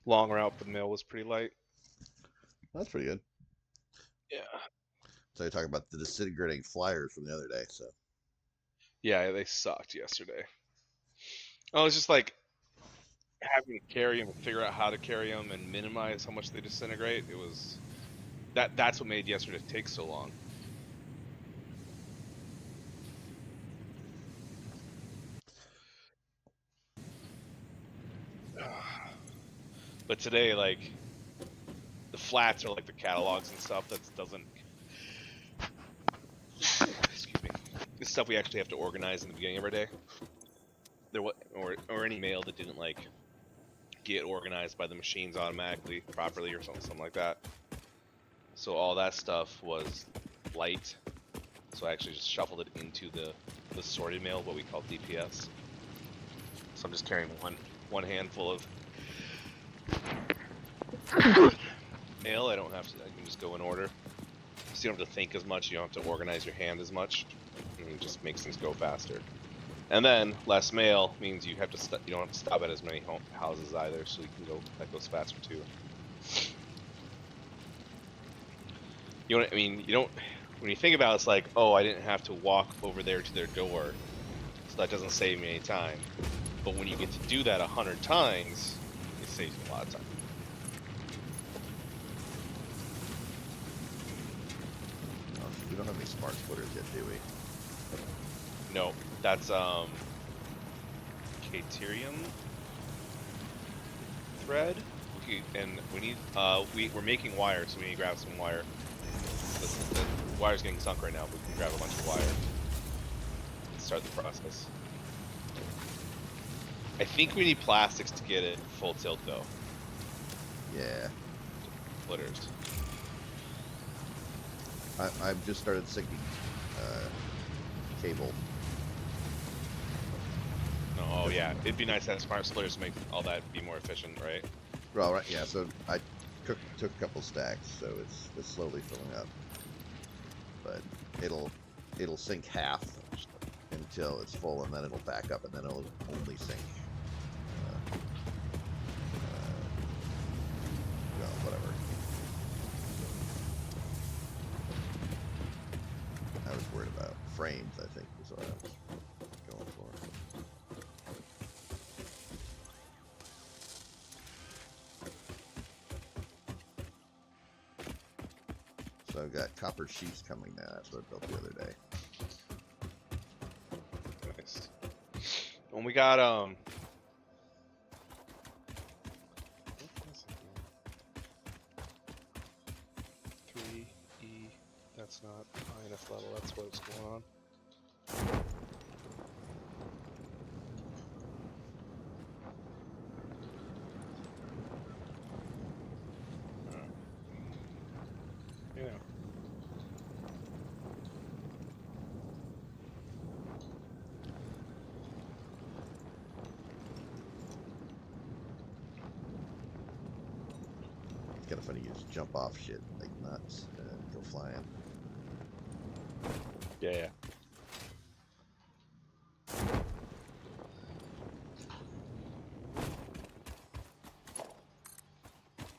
long route, the mail was pretty light. That's pretty good. Yeah. So you're talking about the disintegrating flyers from the other day. So Yeah, they sucked yesterday. I was just like having to carry them and figure out how to carry them and minimize how much they disintegrate. It was that's what made yesterday take so long. But today, like, the flats are like the catalogs and stuff that doesn't. Excuse me. This stuff we actually have to organize in the beginning of our day. Or any mail that didn't like get organized by the machines automatically properly or something like that. So all that stuff was light. So I actually just shuffled it into the sorted mail, what we call DPS. So I'm just carrying one handful of mail. I don't have to. I can just go in order. So you don't have to think as much. You don't have to organize your hand as much. And it just makes things go faster. And then less mail means you have to you don't have to stop at as many houses either, so you can go that goes faster too. You know what I mean? You don't. When you think about it, it's like, oh, I didn't have to walk over there to their door, so that doesn't save me any time. But when you get to do that 100 times, it saves you a lot of time. oh, we don't have any smart splitters yet, do we? No, that's Caterium thread, and we need we're making wire, so we need to grab some wire. The wire's getting sunk right now, but we can grab a bunch of wire and start the process. I think we need plastics to get it full tilt though. Yeah. Splitters. I've just started sinking cable. Oh yeah, it'd be nice to have smart splitters to make all that be more efficient, right? Well, right, yeah. So I took a couple stacks, so it's slowly filling up. But it'll sink half until it's full, and then it'll back up, and then it'll only sink. Well, whatever. I was worried about frames. I think is what I was going for. So I've got copper sheets coming now. That's what I built the other day. Nice. And we got 3E. That's not high enough level. That's what's going on. Yeah. It's kind of funny. You just jump off shit like nuts and go flying. Yeah.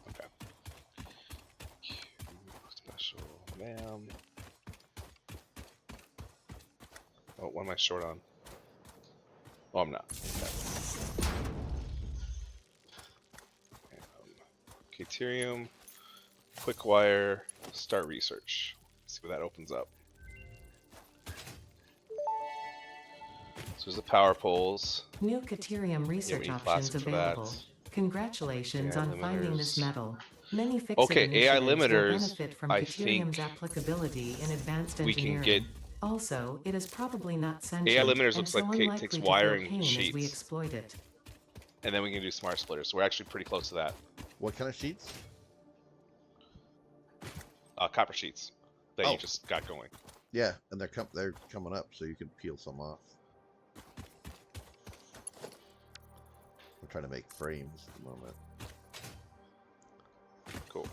Okay. Special, ma'am. Oh, what am I short on? Oh, I'm not. Okay. Caterium, quick wire, start research. Let's see what that opens up. So there's the power poles. New Caterium research need options plastics for that. available. Congratulations AI on finding this limiters. metal. Many FICSIT Okay, AI initiatives will limiters, benefit from I Caterium's think applicability in advanced we can engineering. get. Also, it is probably not AI sentient limiters and looks so like it unlikely takes to feel wiring pain as we sheets, exploit it. and then we can do smart splitters. So we're actually pretty close to that. What kind of sheets? Copper sheets that you just got going. Yeah, and they're coming up, so you can peel some off. I'm trying to make frames at the moment. Cool.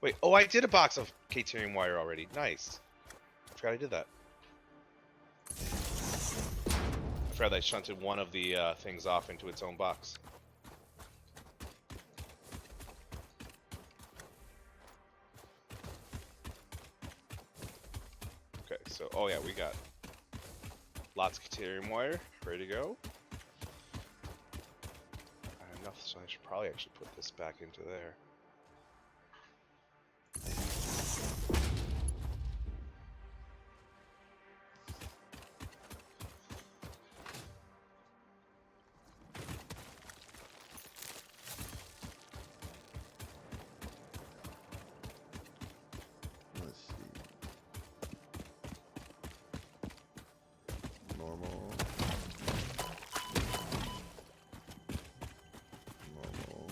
Wait, oh, I did a box of Caterium wire already. Nice. I forgot I did that. I unfair that I shunted one of the things off into its own box. Okay, so, oh yeah, we got lots of Caterium wire ready to go. I have enough, so I should probably actually put this back into there. Let's see. Normal. Normal.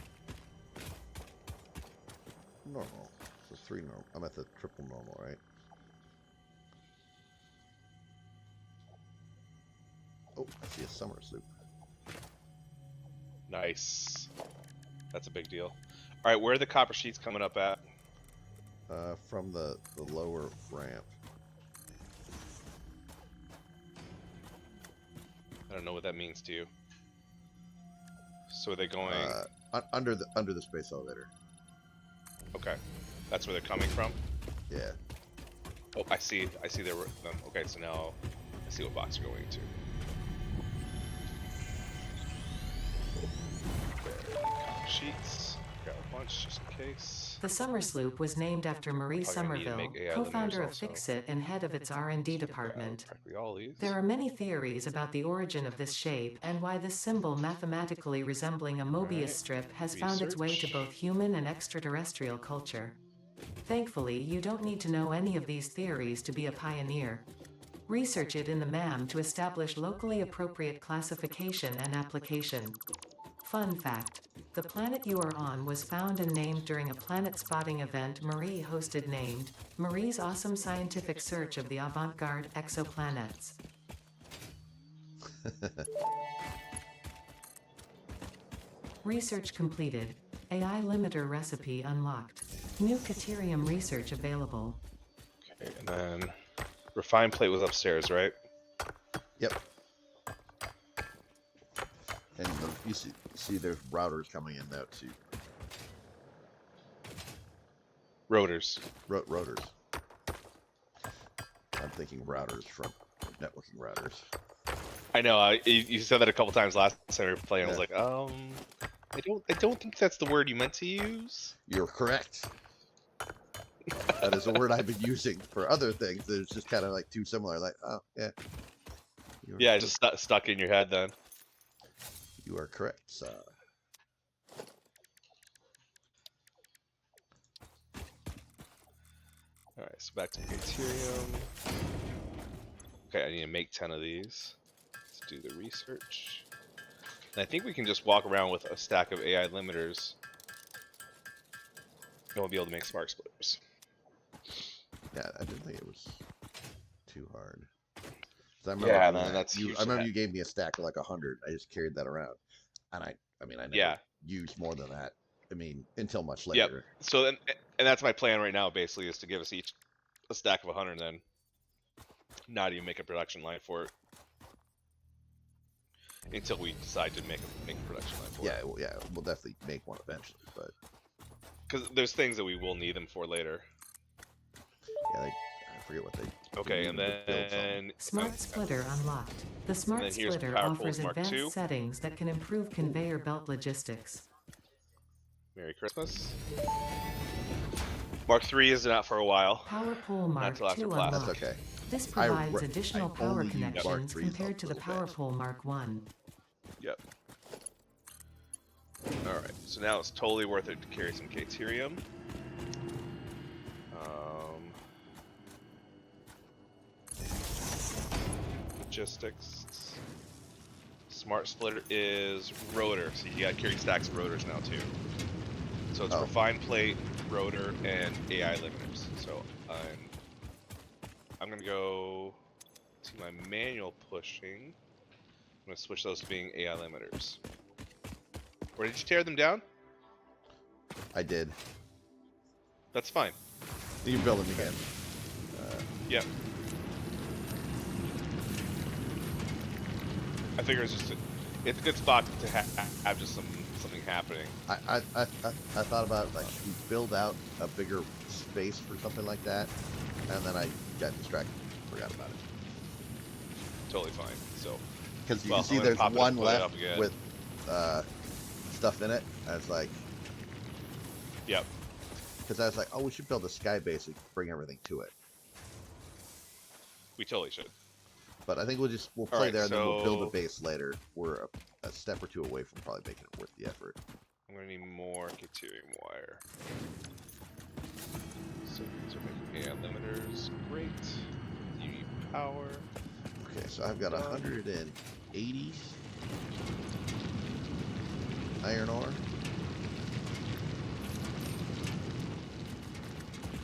Normal. So 3 normal. I'm at the triple normal, right? Oh, I see a summer sloop. Nice. That's a big deal. All right, where are the copper sheets coming up at? From the lower ramp. I don't know what that means to you. So are they going? Under the space elevator. Okay, that's where they're coming from. Yeah. Oh, I see. I see. Okay, so now I see what box you're going to. Copper sheets. Got a bunch just in case. The summer sloop was named after Marie Probably gonna need to Somerville, make AI co-founder of limiters also. FICSIT and head of its R&D department. Practically all these. There are many theories about the origin of this shape and why this symbol mathematically resembling a Mobius Alright, strip has found its way to research. both human and extraterrestrial culture. Thankfully, you don't need to know any of these theories to be a pioneer. Research it in the MAM to establish locally appropriate classification and application. Fun fact: the planet you are on was found and named during a planet spotting event Marie hosted named Marie's Awesome Scientific Search of the Avant-Garde Exoplanets. Research completed. AI limiter recipe unlocked. New Caterium research available. Okay, and then refined plate was upstairs, right? Yep. And you see there's routers coming in now too. Rotors. Rotors. I'm thinking routers from networking routers. I know. You said that a couple times last time we were playing. I was Yeah. like, I don't think that's the word you meant to use. You're correct. That is a word I've been using for other things. That it's just kind of like too similar. Like, oh yeah. Yeah, it's just stuck in your head then. You are correct, sir. Alright, so back to Ethereum. Okay, I need to make 10 of these. Let's do the research. And I think we can just walk around with a stack of AI limiters. And we'll be able to make spark splitters. Yeah, I didn't think it was too hard. Yeah, man, that's I remember you gave me a stack of like 100. I just carried that around, and I never used more than that. I mean, until much later. Yep. So and that's my plan right now. Basically, is to give us each a stack of 100, and then not even make a production line for it until we decide to make a production line for it. Well, yeah, we'll definitely make one eventually, but because there's things that we will need them for later. Yeah, I forget what they. Okay, and then Smart Splitter unlocked. The Smart Splitter offers advanced settings that can improve conveyor belt logistics. Merry Christmas. Mark 3 is not for a while. Power Pole Mark 2 unlocked. That's okay. This provides additional power connections compared to the Power Pole Mark 1. Yep. Alright, so now it's totally worth it to carry some Caterium. Logistics. Smart Splitter is rotor, so you gotta carry stacks of rotors now too. So it's refined plate, rotor, and AI limiters. So I'm gonna go to my manual pushing. I'm gonna switch those to being AI limiters. Or did you tear them down? I did. That's fine. You can build them again. Yep. I figure it's a good spot to have just something happening. I thought about like you build out a bigger space for something like that, and then I got distracted, forgot about it. Totally fine. So, Because you well, can see I'm gonna there's pop it up, one put it left up again. with stuff in it. I was like, Yep. because I was like, oh, we should build a sky base and bring everything to it. We totally should. But I think we'll play Alright, there, and then we'll build a so- base later. We're a step or two away from probably making it worth the effort. I'm gonna need more Caterium wire. So these are making AI limiters. Great. You need power. Okay, so I've got 180 iron ore.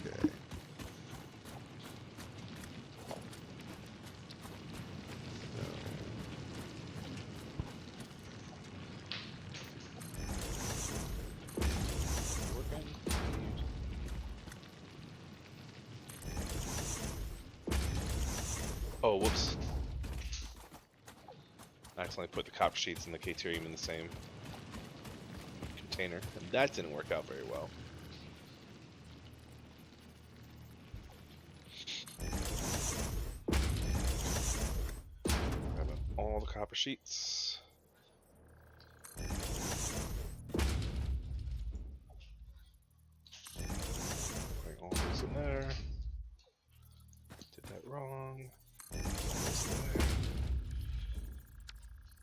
Okay. Oh, whoops. I accidentally put the copper sheets and the Caterium in the same container, and that didn't work out very well. Grab up all the copper sheets. Putting all those in there. Did that wrong. All those in there.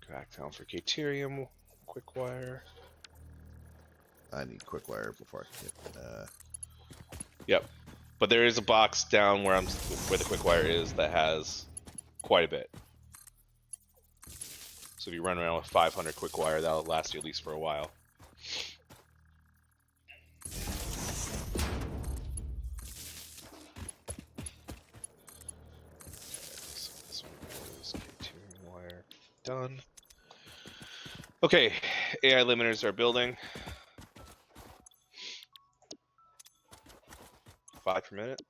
Go back down for Caterium, quick wire. I need quick wire before I can get. Yep. But there is a box down where the quick wire is that has quite a bit. So if you run around with 500 quick wire, that'll last you at least for a while. So this one is Caterium wire. Done. Okay, AI limiters are building. 5 per minute.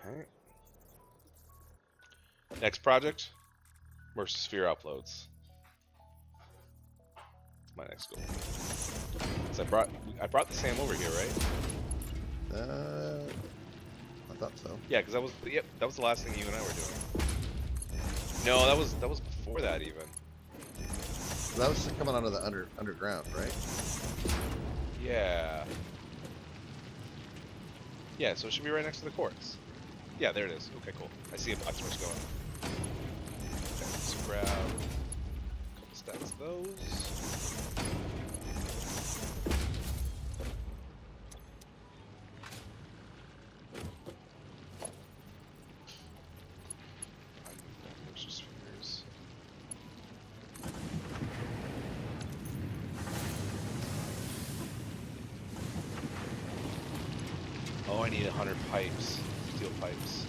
Okay. Next project, Sphere uploads. That's my next goal. So I brought the SAM over here, right? I thought so. Yeah, because that was the last thing you and I were doing. No, that was before that even. That was coming out of the underground, right? Yeah. Yeah, so it should be right next to the quartz. Yeah, there it is. Okay, cool. I see a box where it's going. Okay, let's grab a couple stacks of those. Spheres. Oh, I need 100 pipes, steel pipes.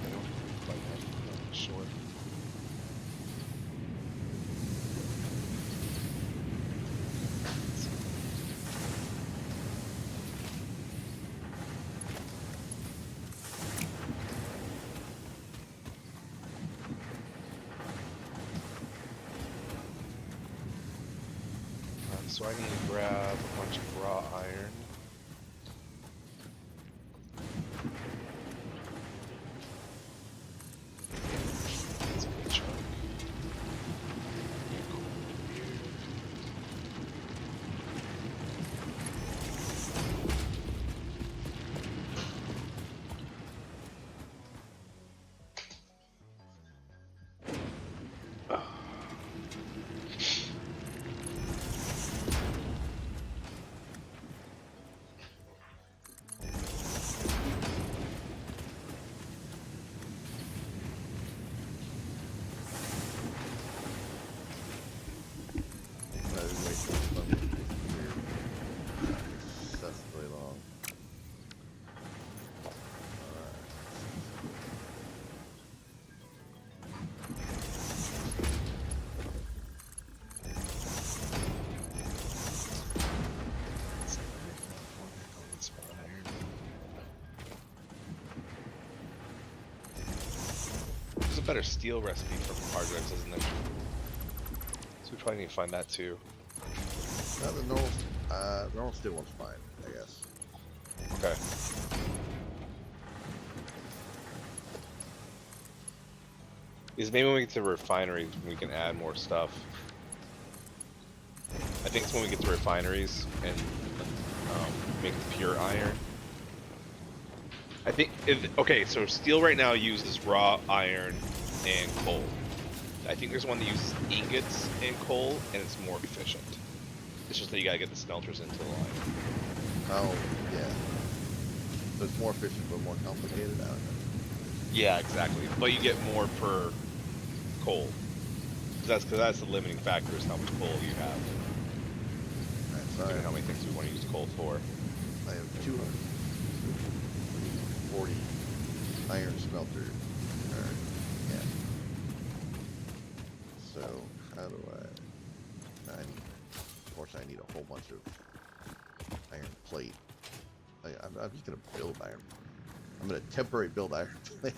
I don't quite have enough short. So I need to grab a bunch of raw iron. That's a good chunk. Cool. Here. better steel recipe from hard drives, isn't there? So we probably need to find that too. The normal steel one's fine, I guess. Okay. Is maybe when we get to refineries we can add more stuff. I think it's when we get to refineries and make pure iron. I think okay, so steel right now uses raw iron and coal. I think there's one that uses ingots and coal, and it's more efficient. It's just that you gotta get the smelters into the line. Oh, yeah. So it's more efficient but more complicated? I don't know. Yeah, exactly. But you get more per coal. Because that's the limiting factor is how much coal you have. Alright, so Given how many things we want to use coal for. I have 240 iron smelter. Yeah. So how do I need, of course I need a whole bunch of iron plate. I'm just gonna build iron. I'm gonna temporary build iron plate.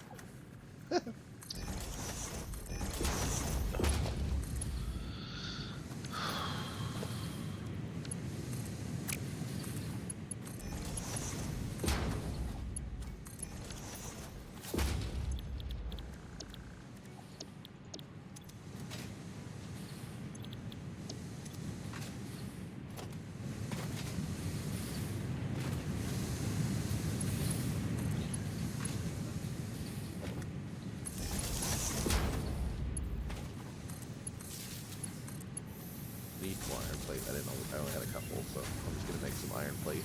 Need more iron plate. I didn't know. I only had a couple, so I'm just gonna make some iron plate.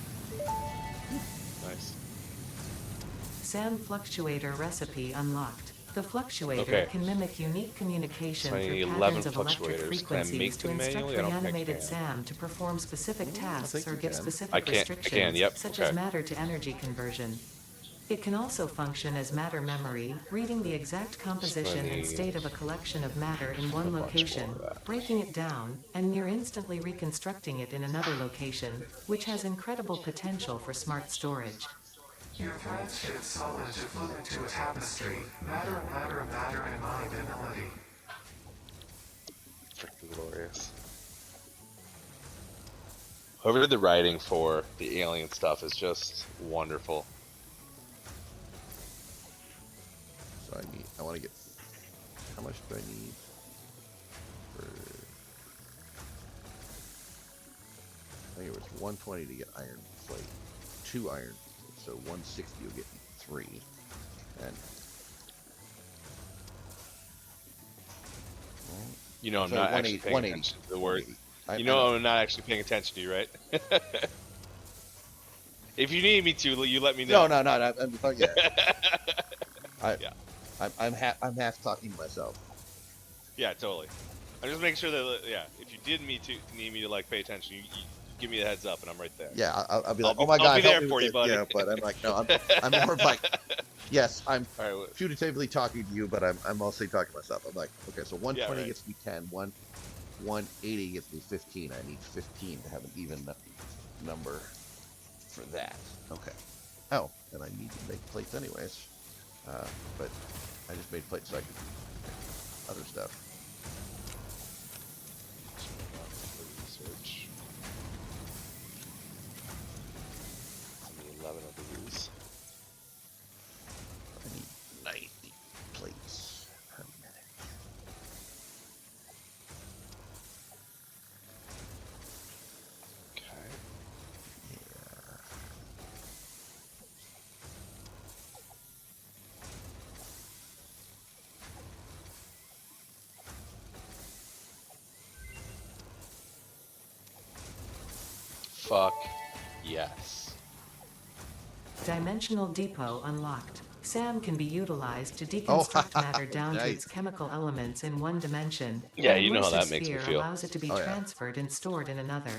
Nice. SAM fluctuator recipe unlocked. The fluctuator Okay. can mimic unique communication So I through need patterns 11 of electric fluctuators. Can I frequencies make to them instruct manually? I the don't think I animated can. SAM to perform specific tasks think or you give can. specific I can, restrictions, yep, such okay. as matter to energy conversion. It can also function as matter memory, reading the exact composition and need state of a collection of matter in a one bunch location, more of that. breaking it down, and near instantly reconstructing it in another location, which has incredible potential for smart storage. Your threads shift solid to fluid to a tapestry, matter and matter and matter and mind and melody. Freaking glorious. Whoever did the writing for the alien stuff is just wonderful. So I want to get, how much do I need for, I think it was 120 to get iron plate, 2 iron, so 160 will get me 3, and, well, You know, I'm so not actually 180 paying 180, attention to the word. 180. You know, I'm not actually paying attention to you, right? If you need me to, you let me know. No, I'm talking, yeah. Yeah. I'm half talking to myself. Yeah, totally. I'm just making sure that, yeah, if you did need me to like pay attention, you give me the heads up and I'm right there. Yeah, I'll be like, I'll oh my be god, there help me for with you, it. buddy. Yeah, but I'm like, no, I'm more of like, yes, I'm All right, well, putatively talking to you, but I'm mostly talking to myself. I'm like, okay, so 120 right. gets me 10, 180 gets me 15. I need 15 to have an even number for that. Okay. Oh, and I need to make plates anyways. But I just made plates so I could make other stuff. research. I need 11 of these. I need 90 plates per minute. Okay. Yeah. Fuck yes. Dimensional depot unlocked. SAM can be utilized to deconstruct matter down to its Nice. chemical elements in one dimension. Yeah, and you know how lucid that makes me sphere feel. allows it to be Oh, yeah. transferred and stored in another.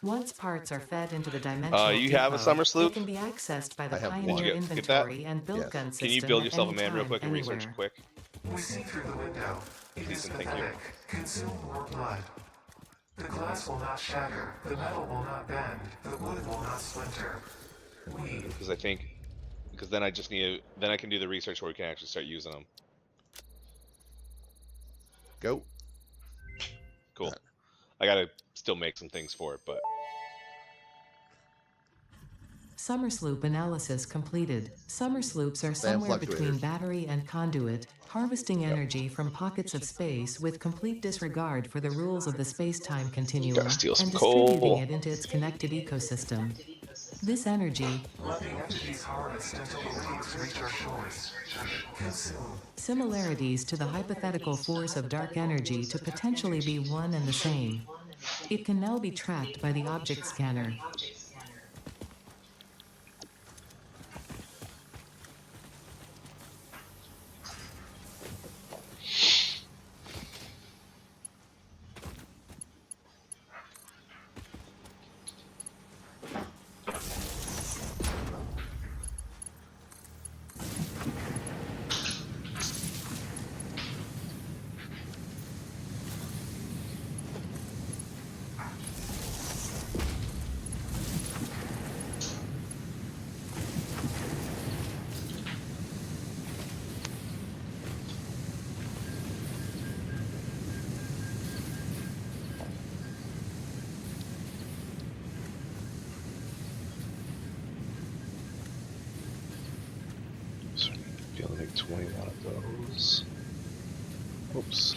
Once parts are fed into the dimensional You depot, have a summer they sloop? can be accessed by the I have one. Pioneer Did you get that? inventory and build Yes. gun system Can you build at yourself a any man real time, quick and research anywhere. quick? We see through the window. It is Decent, thank you. pathetic. Consume more blood. The glass will not shatter. The metal will not bend. The wood will not splinter. We, Because then I just need then I can do the research where we can actually start using them. Go. Cool. I gotta still make some things for it, but Summersloop analysis completed. Summersloops are Fan somewhere between fluctuators. battery and conduit, harvesting energy from pockets of space with complete disregard for the rules of the space-time continuum, gotta steal some and distributing coal. it into its connected ecosystem. This energy, Let the entities harvest until the waves reach our shores. Consume. similarities to the hypothetical force of dark energy to potentially be one and the same. It can now be tracked by the object scanner. So I need to be able to make 21 of those. Oops.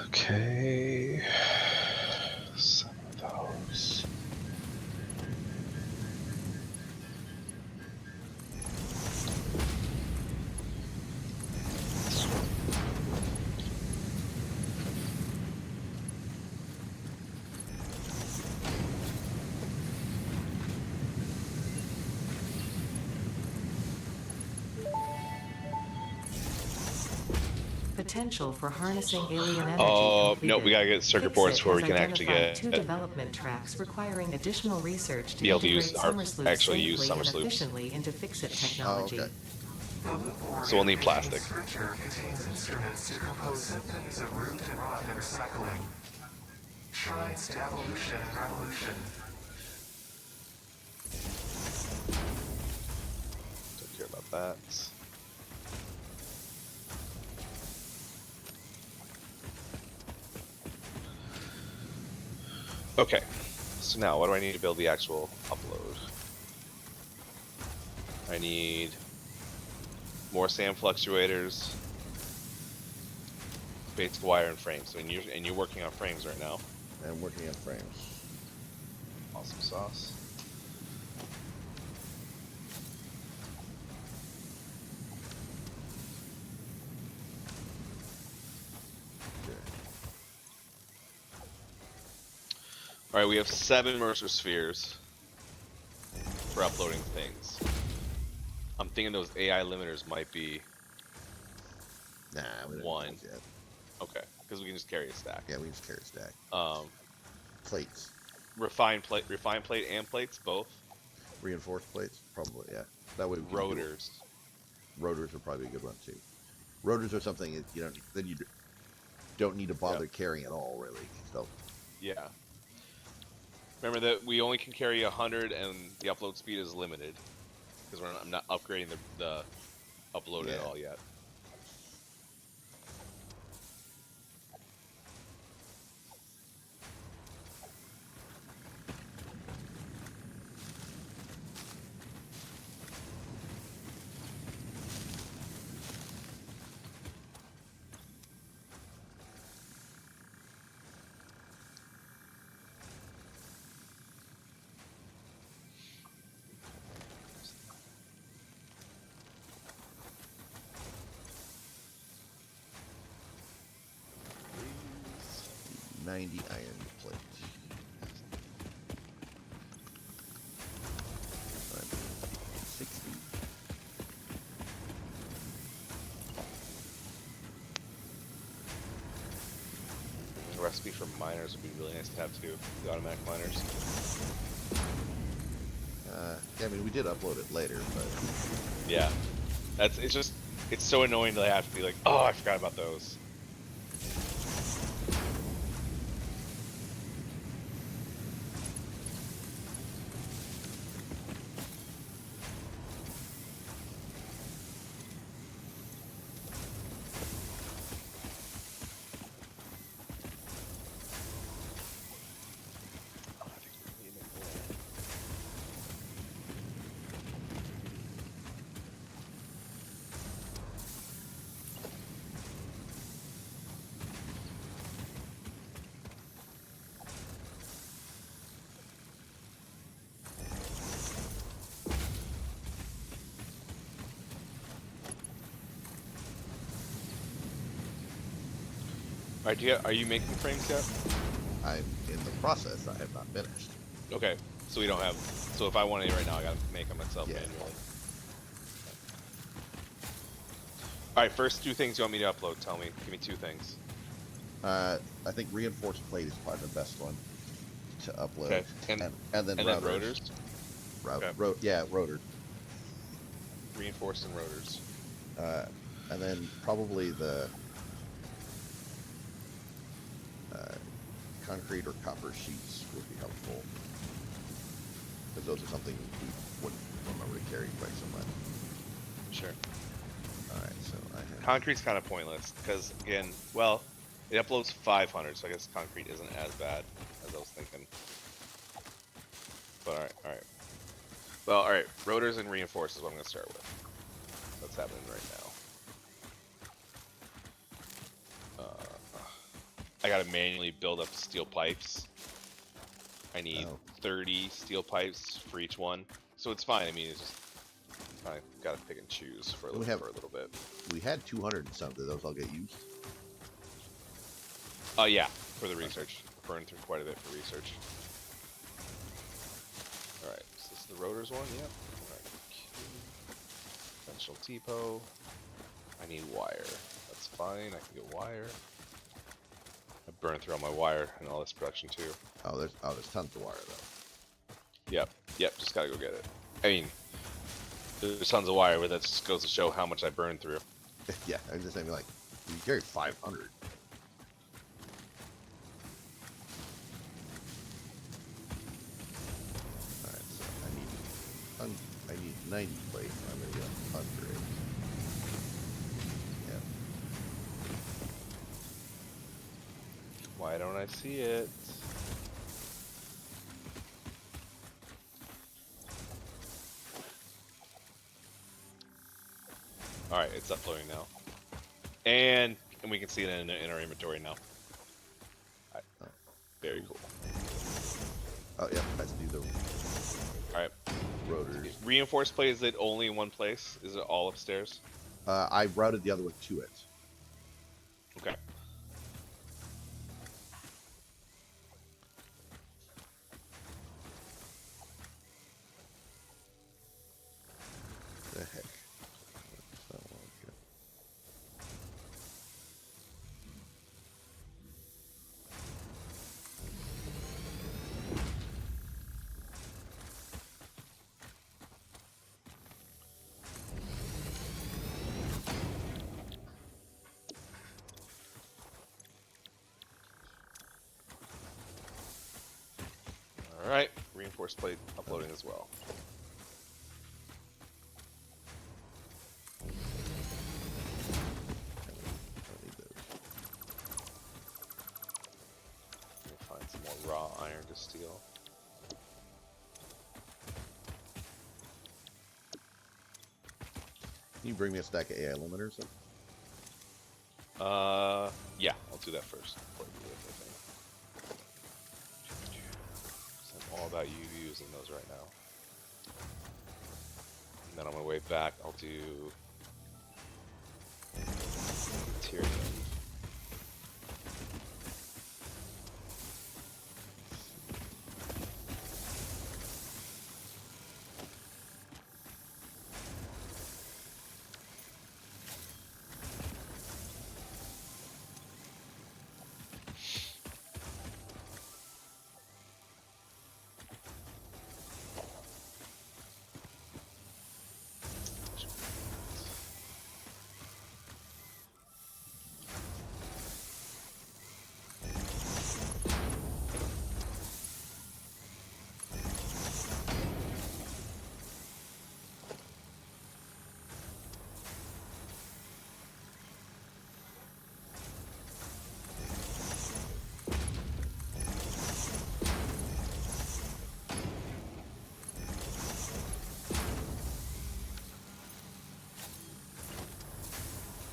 Okay. Some of those. Potential for harnessing alien energy Oh, completed. no, we gotta get circuit boards FICSIT before we has can actually identified get 2 development tracks requiring additional research to be able to integrate use our Summersloops actually use safely and Summersloops. efficiently into FICSIT Oh, technology. okay. The loop So we'll need plastic. structure contains instruments to compose symphonies of root and rot and recycling. Shrines to evolution and revolution. Don't care about that. Okay, so now what do I need to build the actual upload? I need more sand fluctuators, basic wire and frames. And you're working on frames right now. I'm working on frames. Awesome sauce. Okay. All right, we have 7 Mercer spheres for uploading things. I'm thinking those AI limiters might be Nah, we don't one. need those yet. Okay, because we can just carry a stack. Yeah, we can just carry a stack. Plates. Refined plate and plates both. Reinforced plates? Probably, yeah. That way we can Rotors. Rotors are probably a good one too. Rotors are something that you don't need to bother carrying at all, really. So Yeah. Remember that we only can carry 100, and the upload speed is limited because I'm not upgrading the upload at all yet. please, 90 iron plate. 60. A recipe for miners would be really nice to have too. The automatic miners. Yeah, I mean, we did upload it later, but Yeah, it's just It's so annoying that I have to be like, oh, I forgot about those. Oh, I think we need it more. Alright, are you making frames yet? I'm in the process. I have not finished. Okay, so we don't have. So if I want any right now, I gotta make them myself Yeah. manually. Alright, first two things you want me to upload. Tell me. Give me two things. I think reinforced plate is probably the best one to upload. Okay, and then then rotors. Okay. Yeah, rotor. Reinforced and rotors. And then probably the concrete or copper sheets would be helpful, because those are something we wouldn't remember to carry quite so much. Sure. All right, so I have Concrete's kind of pointless because, again, well, it uploads 500, so I guess concrete isn't as bad as I was thinking. But alright. Well, alright, rotors and reinforced is what I'm going to start with. That's happening right now. I gotta manually build up steel pipes. I need 30 steel pipes for each one. So it's fine, I mean, it's just, I gotta pick and choose for a little bit. We had 200 and some. Did those all get used? Oh yeah, for the research. Burned through quite a bit for research. Alright, so this is the rotors one, yep. Alright, conventional TPO. I need wire. That's fine, I can get wire. I burned through all my wire and all this production too. Oh, there's tons of wire though. Yep, just gotta go get it. I mean, there's tons of wire, but that just goes to show how much I burned through. Yeah, I was just saying, like, you carried 500. Alright, so I need 90 plates. I'm gonna get 100. Yeah. Why don't I see it? Alright, it's uploading now. And we can see it in our inventory now. Alright, very cool. Oh yeah, let's do the Alright. rotors. Reinforced plate, is it only in one place? Is it all upstairs? I routed the other one to it. Okay. The heck. So, okay. Alright, reinforced plate uploading as well. Don't need those. Let me find some more raw iron to steal. Can you bring me a stack of AI luminers? Yeah, I'll do that first before I do everything. I'm all about you using those right now. And then on my way back, I'll do Tyrion.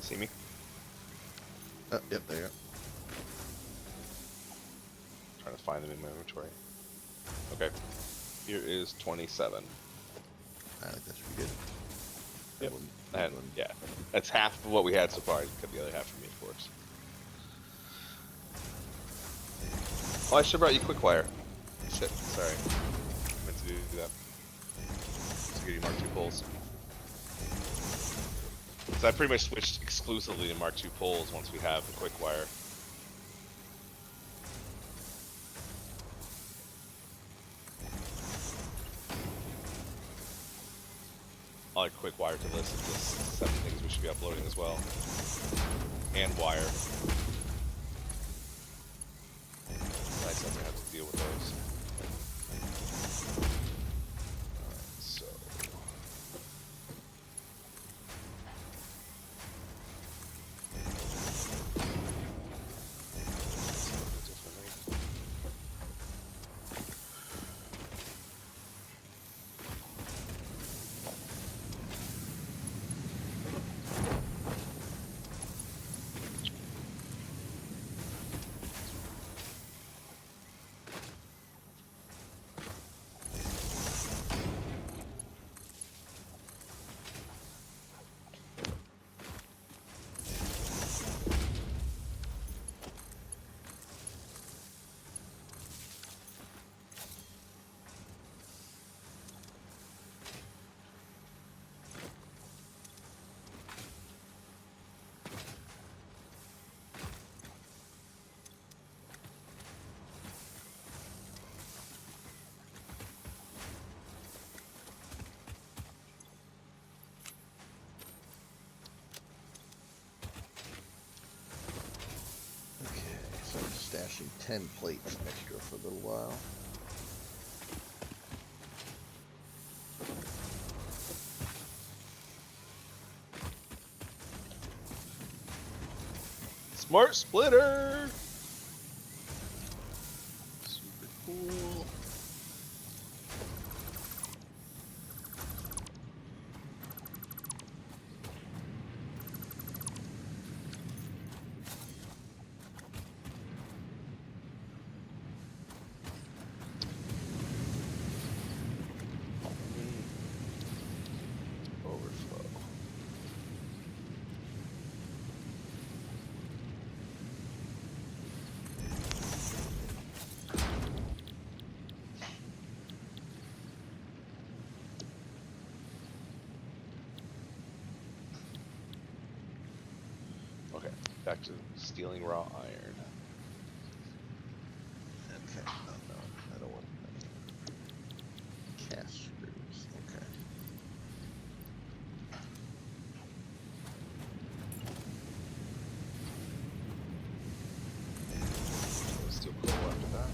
See me? Yep, there you go. Trying to find them in my inventory. Okay. Here is 27. I think that should be good. Yep. One- And one- yeah, that's half of what we had so far. You cut the other half for me, of course. Oh, I should have brought you quick wire. Shit, sorry. I meant to do that. To give you Mark II poles. So I pretty much switched exclusively to Mark II poles once we have the quick wire. I'll add quick wire to the list of just 7 things we should be uploading as well. And wire. Nice not to have to deal with those. Alright, so. Okay, so I'm stashing 10 plates extra for a little while. Smart splitter! Super cool. Overflow. Okay, back to stealing raw iron. Okay, oh no, I don't want cast screws. Okay. Let's steal coal after that.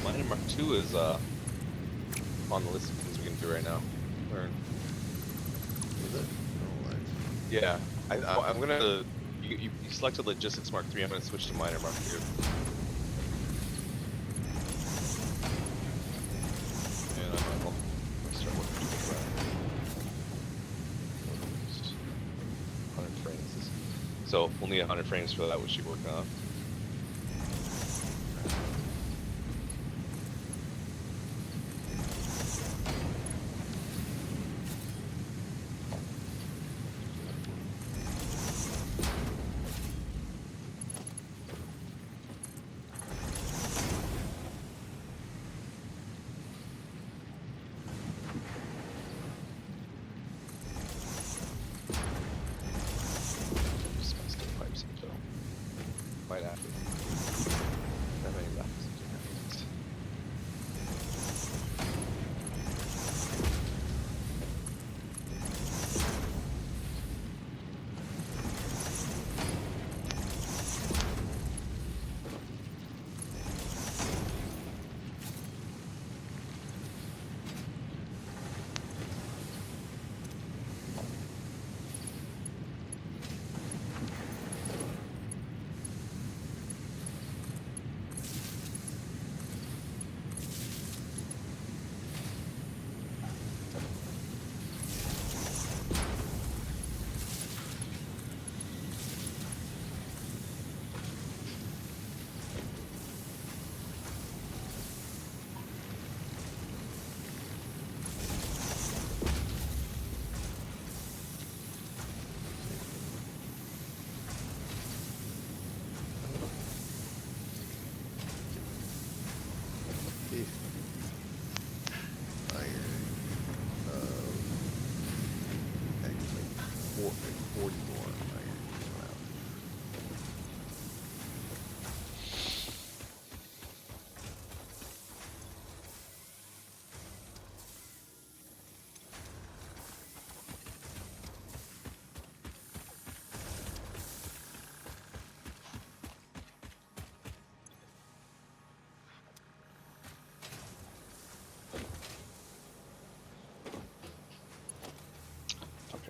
Miner Mark II is on the list of things we can do right now. Learn. Is it? Oh, nice. Yeah, I'm gonna. You selected Logistics Mark III. I'm gonna switch to Miner Mark II. And I'll start working with that. 100 frames. So we'll need 100 frames for that, which you're working on. Just gonna stick pipes in, so might have to. That many left.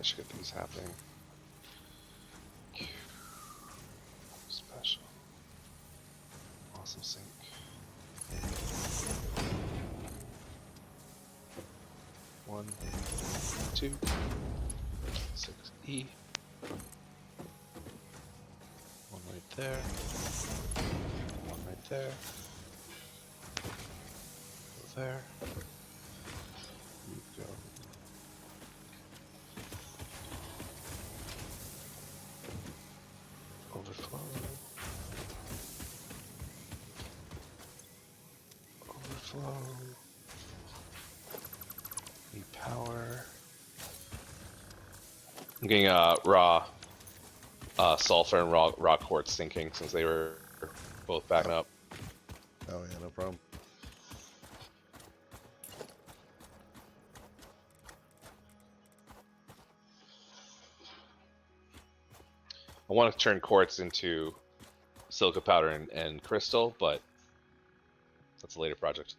I should get these happening. Special. Awesome sync. One, 2, 6E. One right there. One right there. Go there. You go. Overflow. Overflow. Need power. I'm getting raw sulfur and raw quartz sinking since they were both backing up. Oh yeah, no problem. I want to turn quartz into silica powder and crystal, but that's a later project.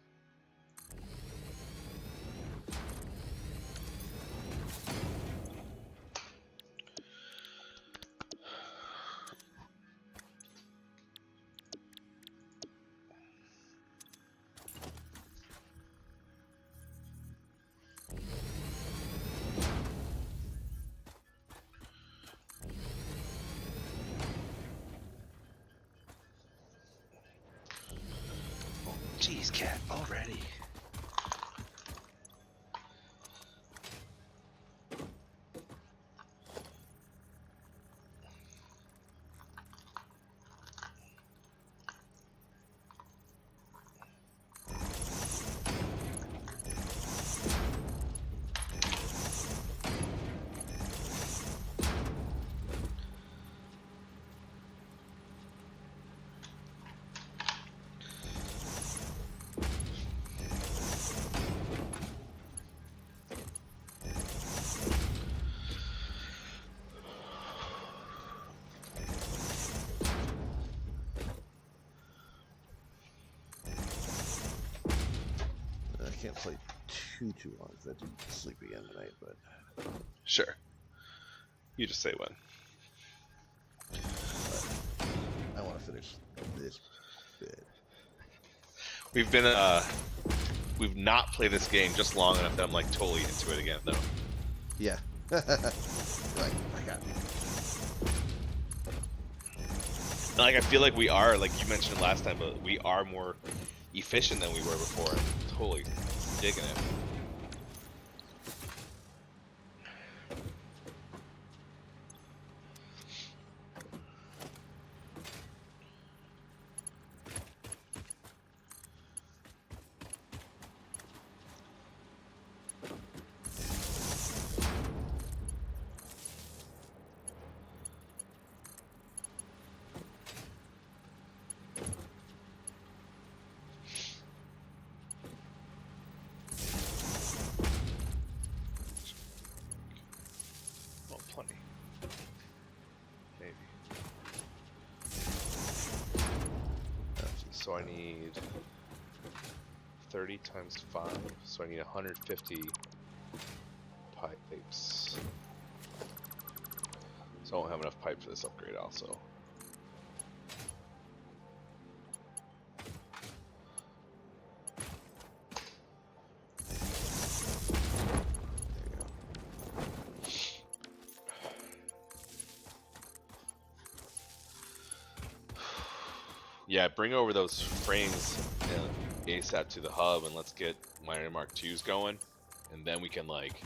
Jeez, cat, already. I can't play too long because I do sleep again tonight, but Sure. You just say when. I want to finish this bit. We've not played this game just long enough that I'm like totally into it again though. Yeah. Like, I got Like I feel like we are, like you mentioned last time, but we are more efficient than we were before. I'm totally digging it. Oh, plenty. Maybe. So I need 30 times 5, so I need 150 pipes. So I won't have enough pipe for this upgrade also. Yeah, bring over those frames ASAP to the hub and let's get Miner Mark IIs going. And then we can like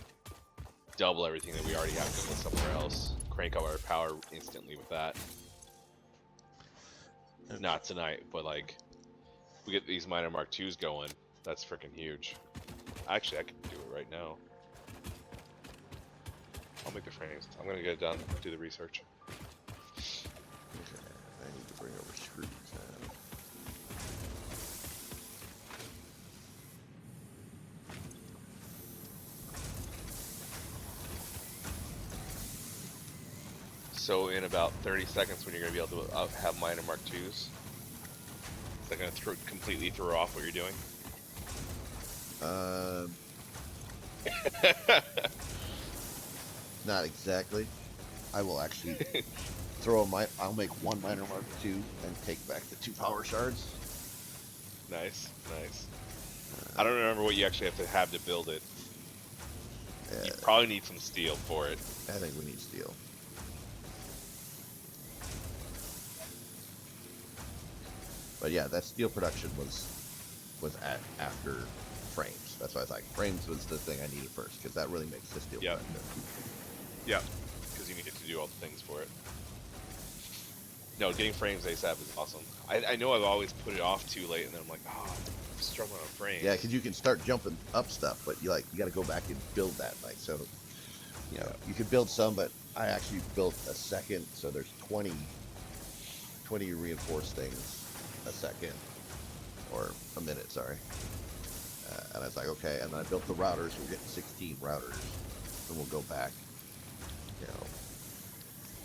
double everything that we already have going somewhere else. Crank up our power instantly with that. Not tonight, but like we get these Miner Mark IIs going. That's freaking huge. Actually, I can do it right now. I'll make the frames. I'm gonna get it done. Do the research. Okay, I need to bring over screws now. So in about 30 seconds, when you're gonna be able to have Miner Mark IIs, is that gonna completely throw off what you're doing? Not exactly. I will actually I'll make one Miner Mark II and take back the 2 power shards. Nice, nice. I don't remember what you actually have to build it. You probably need some steel for it. I think we need steel. But yeah, that steel production was after frames. That's why I was like, frames was the thing I needed first, because that really makes the steel production. Yep. Because you need to do all the things for it. No, getting frames ASAP is awesome. I know I've always put it off too late, and then I'm like, oh, I'm struggling on frames. Yeah, because you can start jumping up stuff, but you got to go back and build that. Like, so, you know, you could build some, but I actually built a second, so there's 20 reinforced things a second, or a minute, sorry. And I was like, okay, and then I built the routers. We're getting 16 routers, and we'll go back, you know,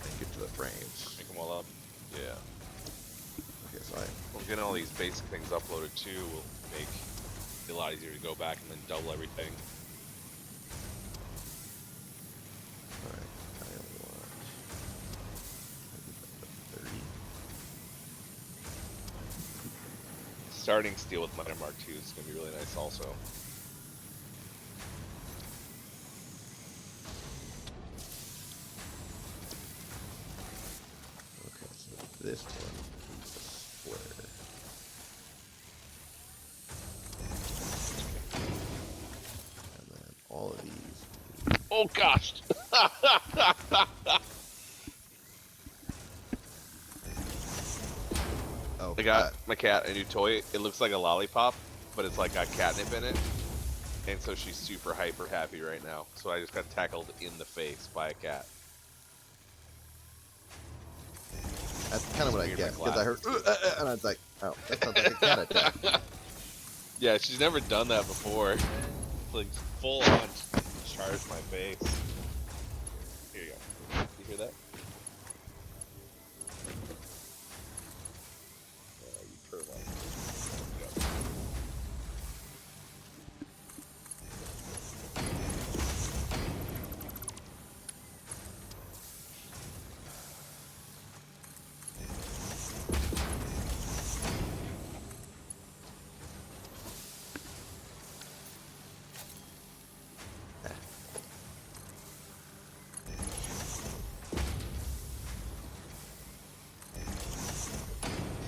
and get to the frames. Make them all up. Yeah. Okay, so Well, getting all these basic things uploaded too will make it a lot easier to go back and then double everything. alright, I want 30. Starting steel with Miner Mark II is going to be really nice also. Okay, so this one is a square. And then all of these. Oh gosh! Oh, I got my cat a new toy. It looks like a lollipop, but it's like got catnip in it. And so she's super hyper happy right now. So I just got tackled in the face by a cat. that's kind of what I Weird, guessed, my because I heard, and I was like, oh, that sounds like a cat attack. Yeah, she's never done that before. Like full on charged my face. Here you go. You hear that? You pervert. Go.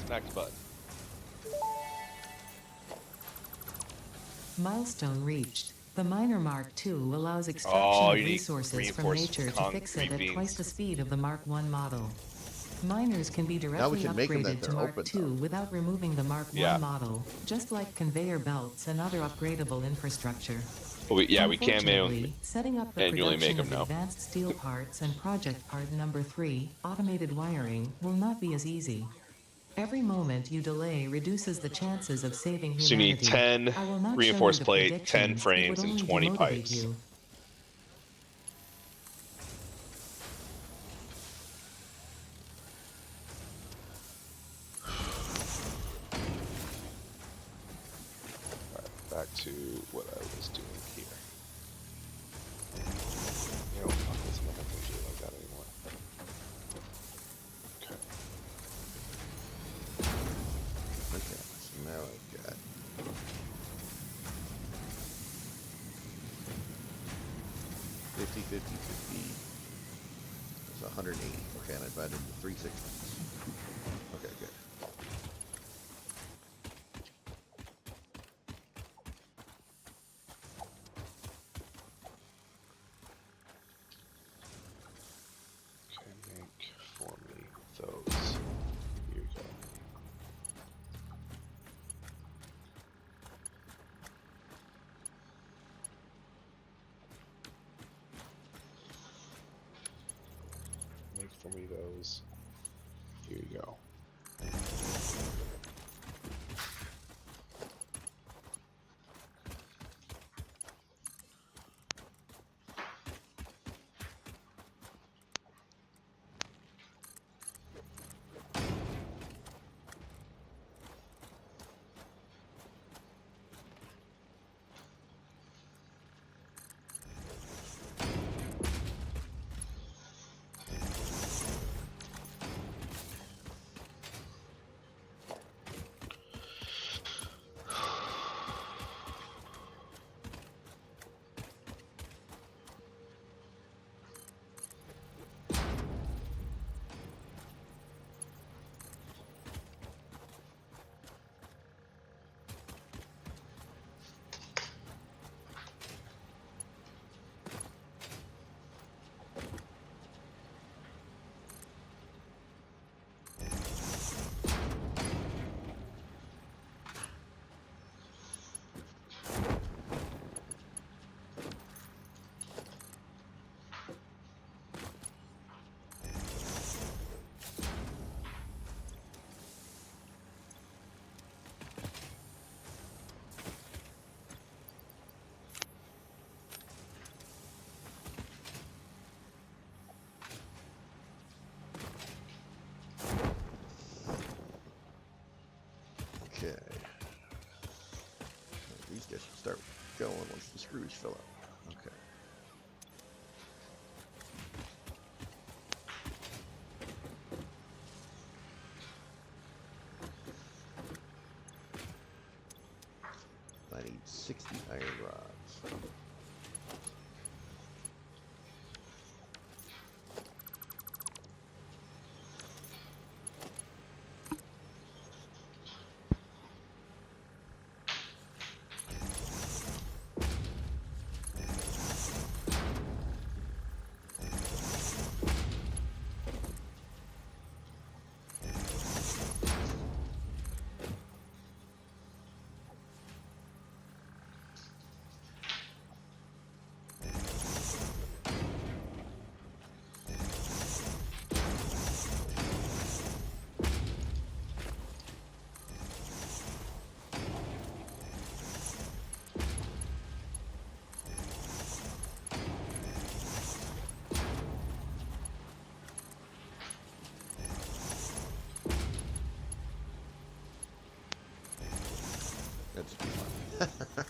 Smack the button. Milestone reached. The Miner Mark II allows extraction Oh, of you need resources from reinforced nature to fix it concrete at twice beams. the speed of the Mark I model. Miners can be Now we directly can make them that upgraded to they're Mark open, II though. without removing the Mark Yeah. I model, just like conveyor belts and other upgradable infrastructure. But we can Unfortunately, setting up the manually make production them of now. advanced steel parts and project part number 3, automated wiring, will not be as easy. Every moment you delay reduces the chances of saving So you need humanity. 10 I will not show you reinforced the plate, 10 predictions, it frames, would and only 20 demotivate pipes. you. Alright, back to what I was doing here. You know, fuck this, I'm not gonna do it like that anymore. Okay. Okay, so now I've got 50, 50, 50. That's 180. Okay, and I divided into 360s. Okay, good. Okay, make for me those. Here we go. Make for me those. Here you go. Okay. These guys should start going once the screws fill up. Okay. I need 60 iron rods. That's too fun.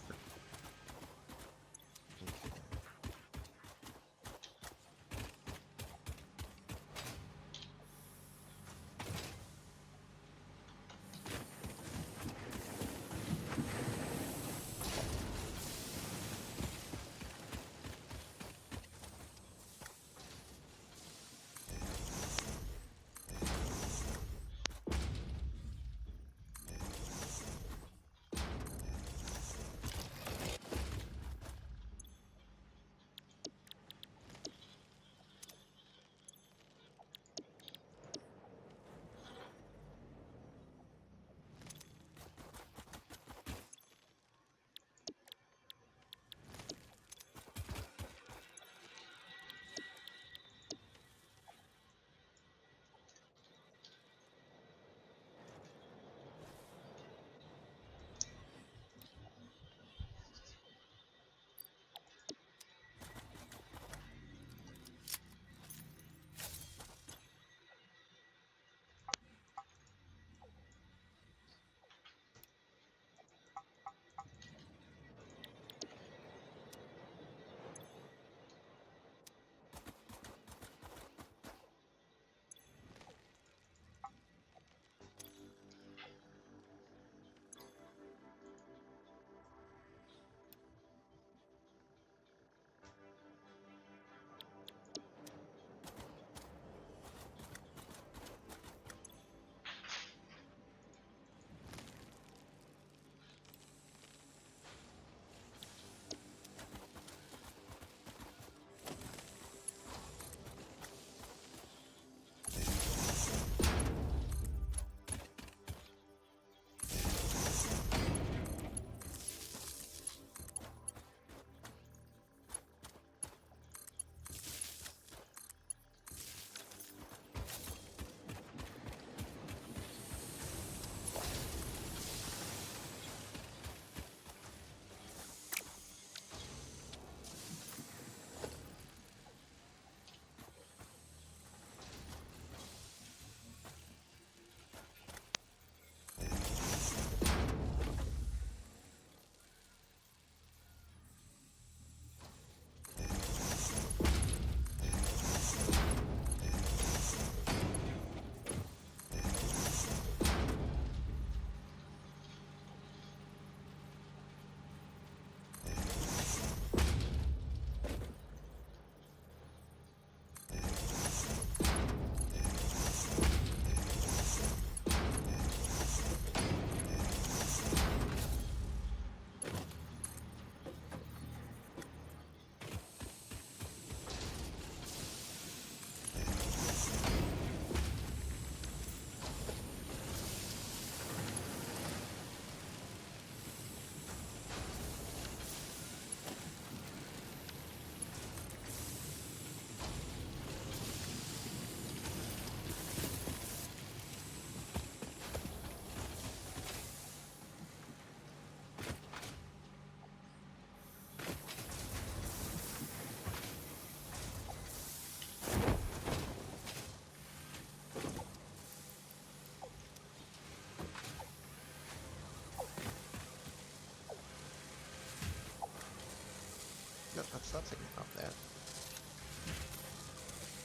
Stop taking off that.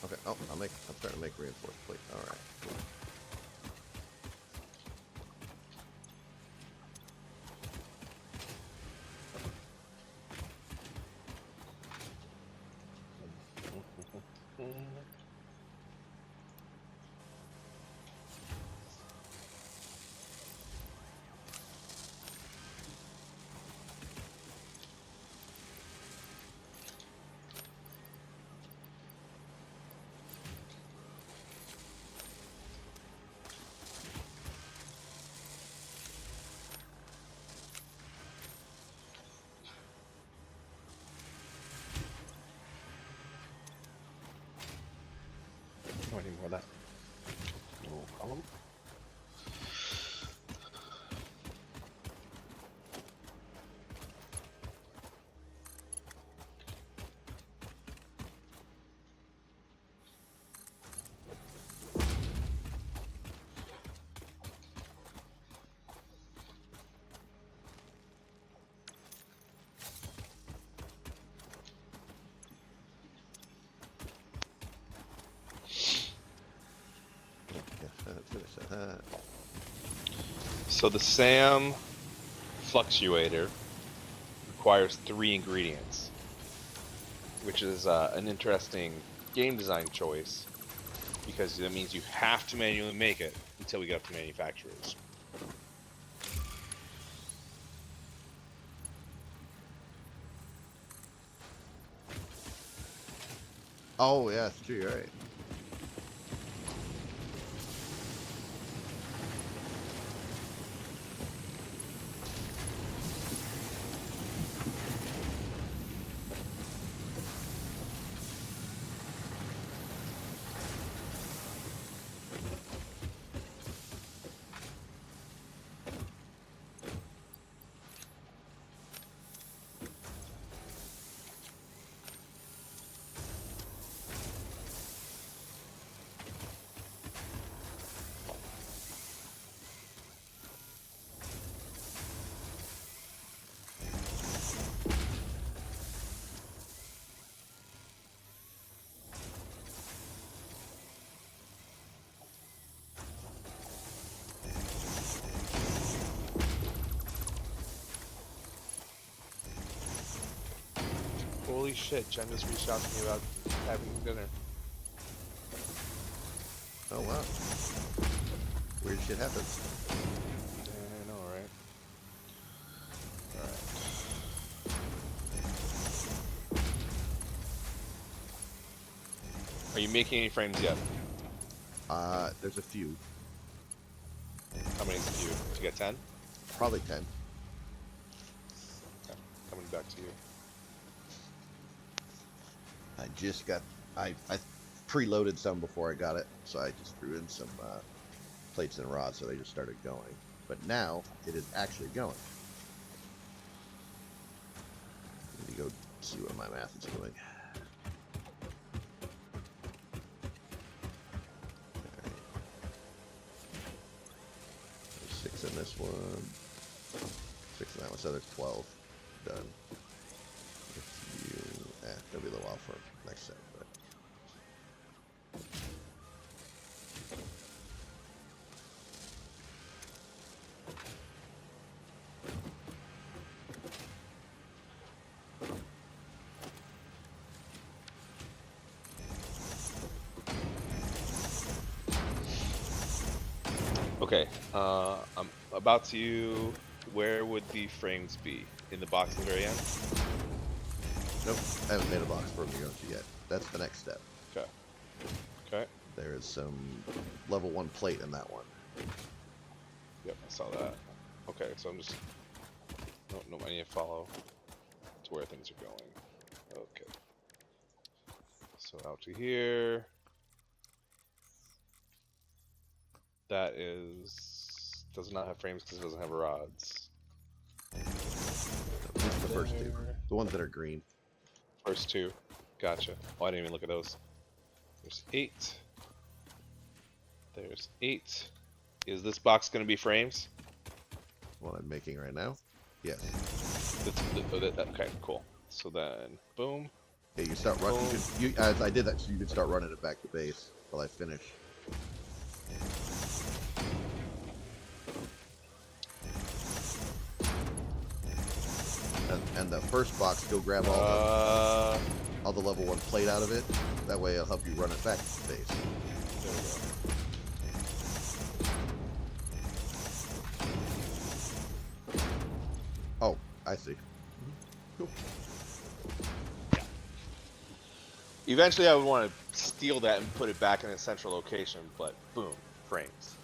Okay. Oh, I'm starting to make reinforced plate. All right. Cool. Oh, I need more of that. No column. So the SAM fluctuator requires 3 ingredients, which is an interesting game design choice because that means you have to manually make it until we get up to manufacturers. Oh yeah, it's true. You're right. Holy shit, Jen just reached out to me about having dinner. Oh wow. Weird shit happens. I know, right? Alright. Are you making any frames yet? There's a few. How many is a few? Did you get 10? Probably 10. Okay, coming back to you. I just got. I preloaded some before I got it, so I just threw in some plates and rods, so they just started going. But now it is actually going. Let me go see what my math is doing. Alright. There's 6 in this one. 6 in that one, so there's 12 done. If you, it'll be a little while for next set, but. Okay, I'm about to. Where would the frames be? In the box at the very end? Nope, I haven't made a box for them to go to yet. That's the next step. Okay. Okay. There is some level 1 plate in that one. Yep, I saw that. Okay, so I'm just. No, I need to follow to where things are going. Okay. So out to here. That does not have frames because it doesn't have rods. Just the first 2. The ones that are green. First 2. Gotcha. Oh, I didn't even look at those. There's 8. There's 8. Is this box going to be frames? What I'm making right now? Yes. Okay, cool. So then, boom. Yeah, you start running. I did that so you can start running it back to base while I finish. And the first box, go grab all the level 1 plate out of it. That way it'll help you run it back to base. There we go. Oh, I see. Cool. Eventually, I would want to steal that and put it back in a central location, but boom, frames.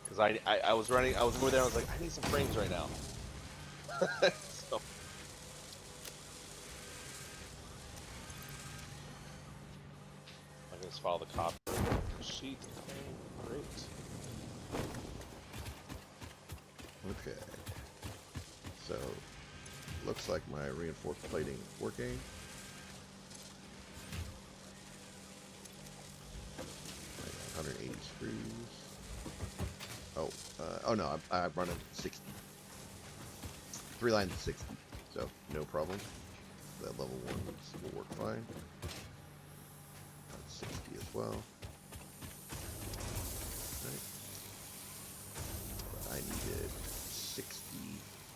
Because I was running, I was over there, I was like, I need some frames right now. So. I can just follow the copper sheet. Okay, great. Okay. So, looks like my reinforced plating is working. I got 180 screws. Oh no, I'm running 60. 3 lines of 60, so no problem. That level 1 will work fine. 60 as well. Right. I needed 60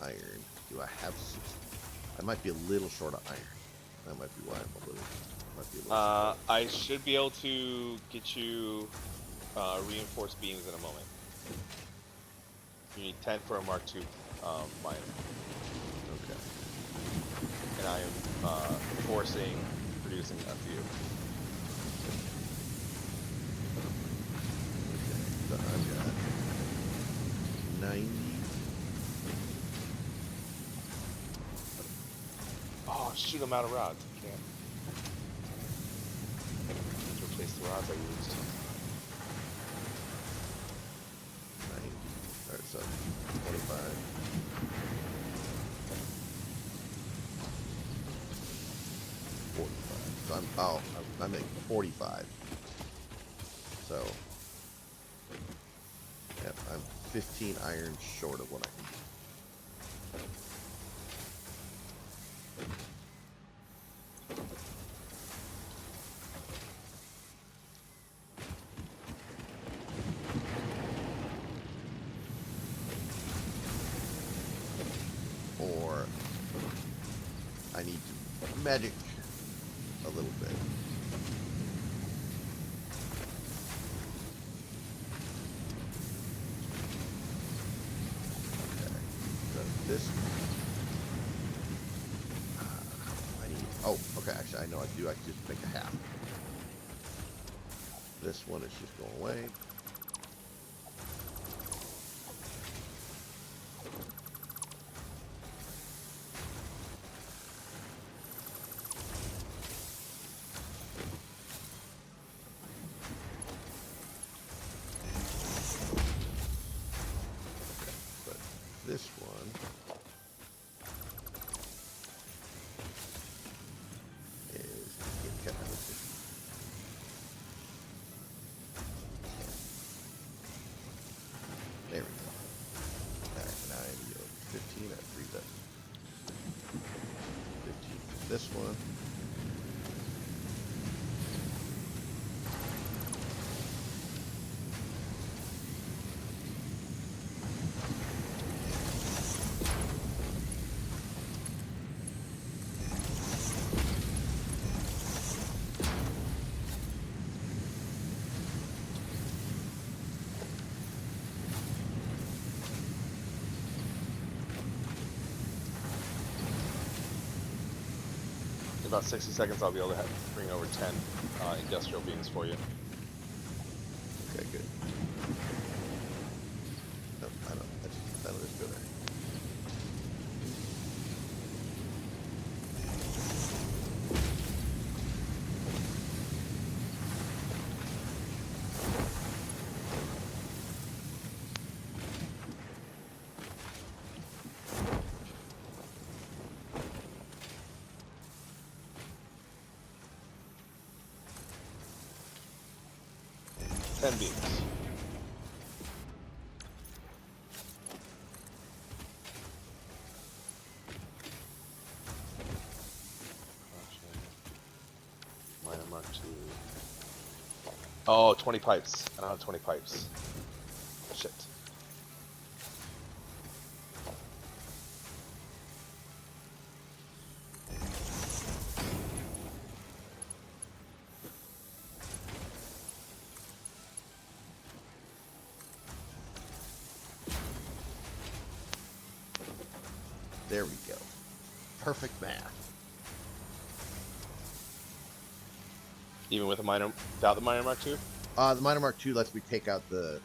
iron. Do I have 60? I might be a little short of iron. That might be why I'm a little. I should be able to get you reinforced beams in a moment. You need 10 for a Mark II miner. Okay. And I am forcing producing a few. Okay. So I've got 90. Oh, shoot, I'm out of rods. I can't. Let's replace the rods I used. 90. Alright, so 25. 45. So I'm making 45. So, yep, I'm 15 iron short of what I need. Or I need to magic a little bit. Okay, so this I need. Oh, okay. Actually, I know I do. I can just make a half. This one is just going away. But this one is getting kept out of this. There we go. Alright, now I need to go 15. That frees up 15 for this one. In about 60 seconds, I'll be able to bring over 10 industrial beams for you. Okay, good. No, I don't. That'll just go there. Ten beams. Oh, 20 pipes. I don't have 20 pipes. Shit. There we go. Perfect math. Even with a minor, without the minor mark 2? The minor mark 2 lets me take out the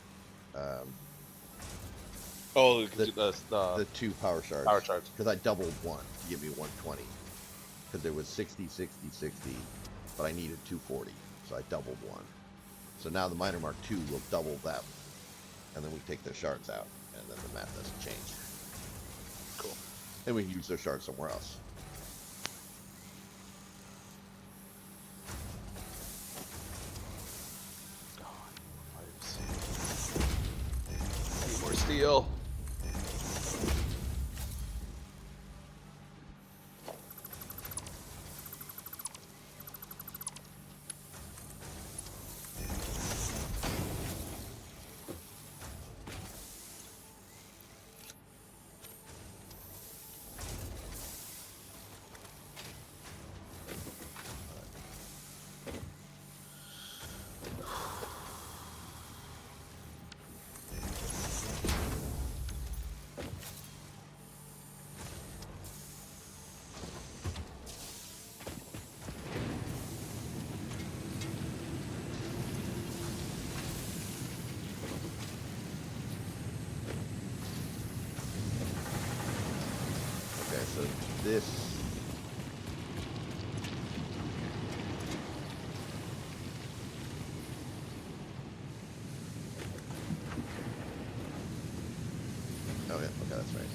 Oh, the 2 power shards. Power shards. Because I doubled one to give me 120. Because it was 60, 60, 60, but I needed 240, so I doubled one. So now the minor mark 2 will double that, and then we take the shards out, and then the math doesn't change. Cool. And we can use those shards somewhere else. I need more steel. Okay, so this... Oh yeah, okay, that's right.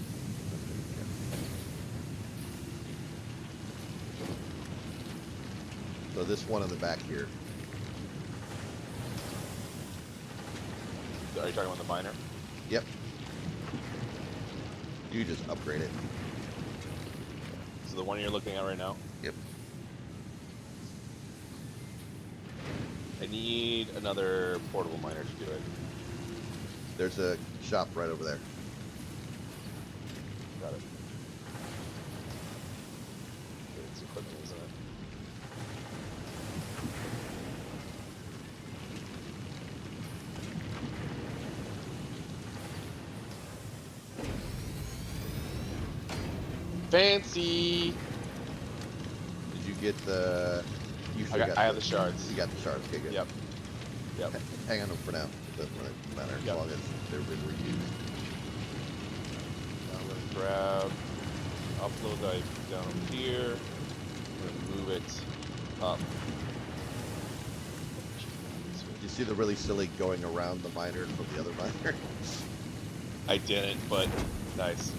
So this one in the back here. Are you talking about the minor? Yep. You just upgrade it. So the one you're looking at right now? Yep. I need another portable miner to do it. There's a shop right over there. Got it. It's equipment, isn't it? Fancy! Did you get the... You should I have the shards. You got the shards, okay, good. Yep. Yep. Hang on to them for now. It doesn't really matter as Yep. long as they've been reused. I'm gonna grab upload dive down here. I'm gonna move it up. Did you see the really silly going around the miner from the other miner? I didn't, but nice.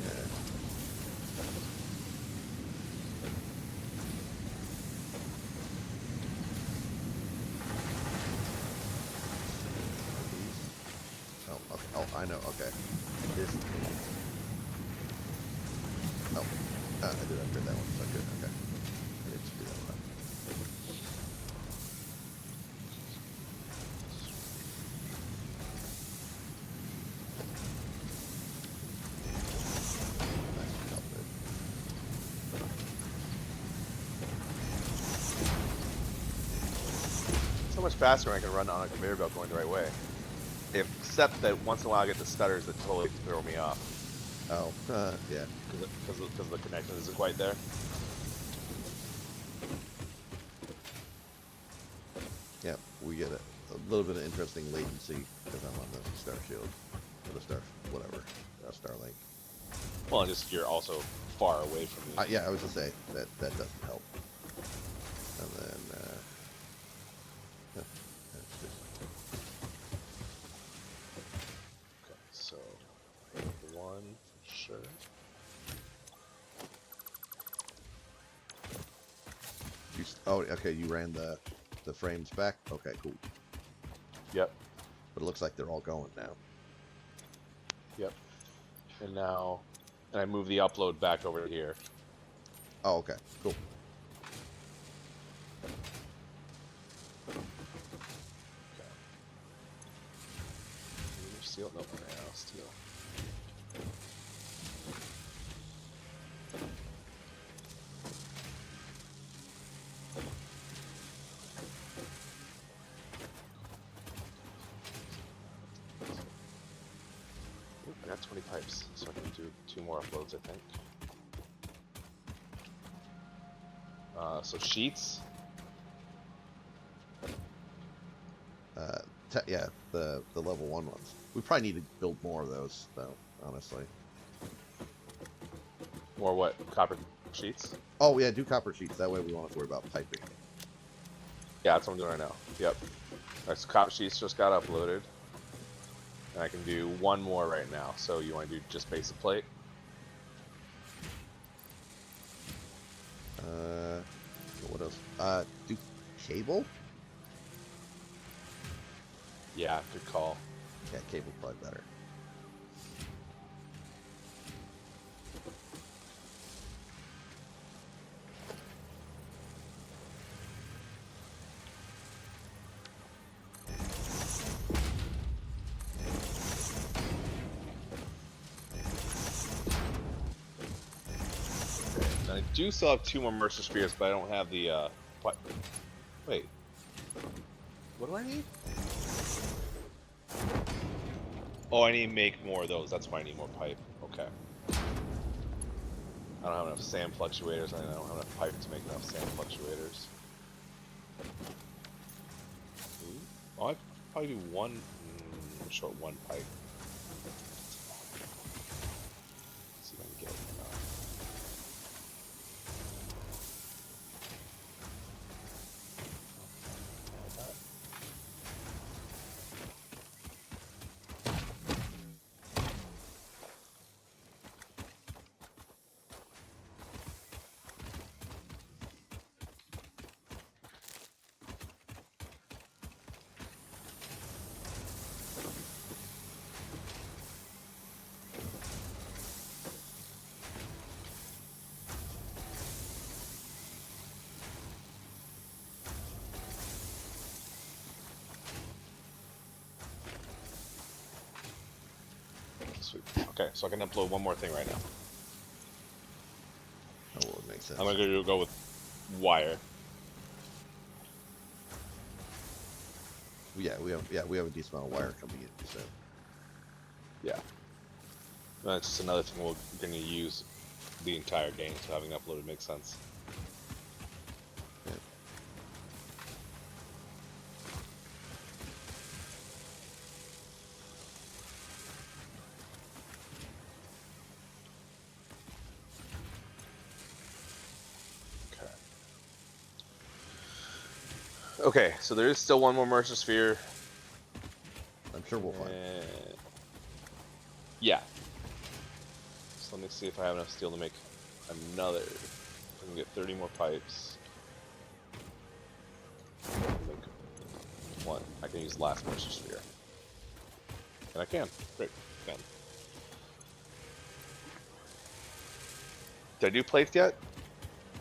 Yeah. Oh, okay. Oh, I know. Okay. This. Oh, I did upgrade that one. So good. Okay. I did screw that one up. Nice. Help it. So much faster when I can run on a conveyor belt going the right way. Except that once in a while I get the stutters that totally throw me off. Oh, yeah. Because the connection isn't quite there. Yeah, we get a little bit of interesting latency because I'm on the Star Shield. Or the Star, whatever. Starlink. Well, and just you're also far away from me. Yeah, I was gonna say that doesn't help. And then, yeah, that's just Okay, so the one for sure. oh, okay. You ran the frames back. Okay, cool. Yep. But it looks like they're all going now. Yep. And now, and I move the upload back over here. Oh, okay, cool. steel? Nope, no, steel. Oop, I got 20 pipes, so I can do 2 more uploads, I think. So sheets. Yeah, the level 1 ones. We probably need to build more of those, though. Honestly. More what? Copper sheets? Oh yeah, do copper sheets. That way we won't have to worry about piping. Yeah, that's what I'm doing right now. Yep. Alright, so copper sheets just got uploaded. And I can do 1 more right now. So you want to do just basic plate? What else? Do cable? Yeah, good call. Yeah, cable's probably better. I do still have 2 more Mercer Spheres, but I don't have the, what? Wait. What do I need? Oh, I need to make more of those. That's why I need more pipe. Okay. I don't have enough sand fluctuators, and I don't have enough pipe to make enough sand fluctuators. Oh, I'd probably do 1, short 1 pipe. Let's see if I can get it. Sweet. Okay, so I can upload 1 more thing right now. That would make sense. I'm gonna go with wire. Yeah, we have a decent amount of wire coming in. So Yeah. That's just another thing we're gonna use the entire game, so having uploaded makes sense. yeah. Okay, so there is still 1 more Mercer Sphere. I'm sure we'll find. Yeah. So let me see if I have enough steel to make another. If I can get 30 more pipes. Make 1. I can use the last Mercer Sphere. And I can. Great. Done. Did I do plates yet?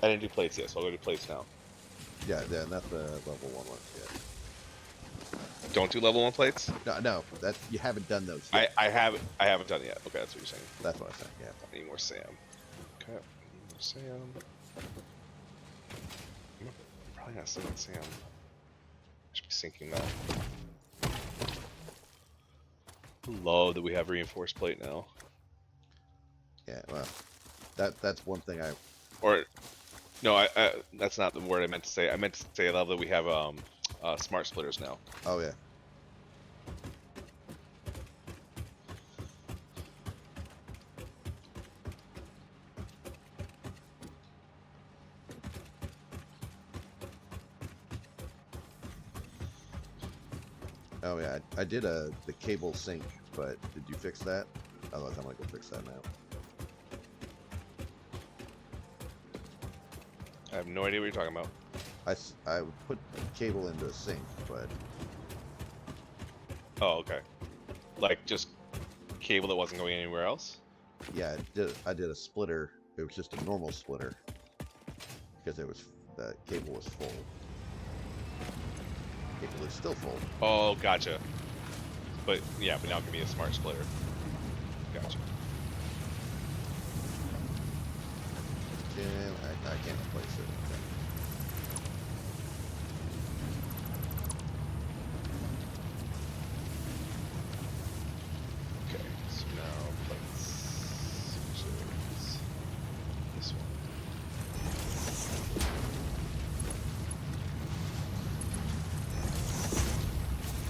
I didn't do plates yet, so I'll go do plates now. Yeah, not the level 1 ones yet. Don't do level 1 plates? No, that you haven't done those yet. I haven't done it yet. Okay, that's what you're saying. That's what I said. Yeah. I need more Sam. Okay, I need more Sam. I'm probably not sinking Sam. I should be sinking that. Love that we have reinforced plate now. Yeah. Well, that's one thing I. Or, no, I that's not the word I meant to say. I meant to say I love that we have smart splitters now. Oh yeah. Oh yeah, I did the cable sync, but did you fix that? Otherwise, I'm gonna go fix that now. I have no idea what you're talking about. I put cable into a sync, but Oh, okay. Like just cable that wasn't going anywhere else? yeah, I did a splitter. It was just a normal splitter because the cable was full. Cable is still full. Oh, gotcha. But yeah, but now give me a smart splitter. Gotcha. I can't replace it. Okay, so now let's choose this one.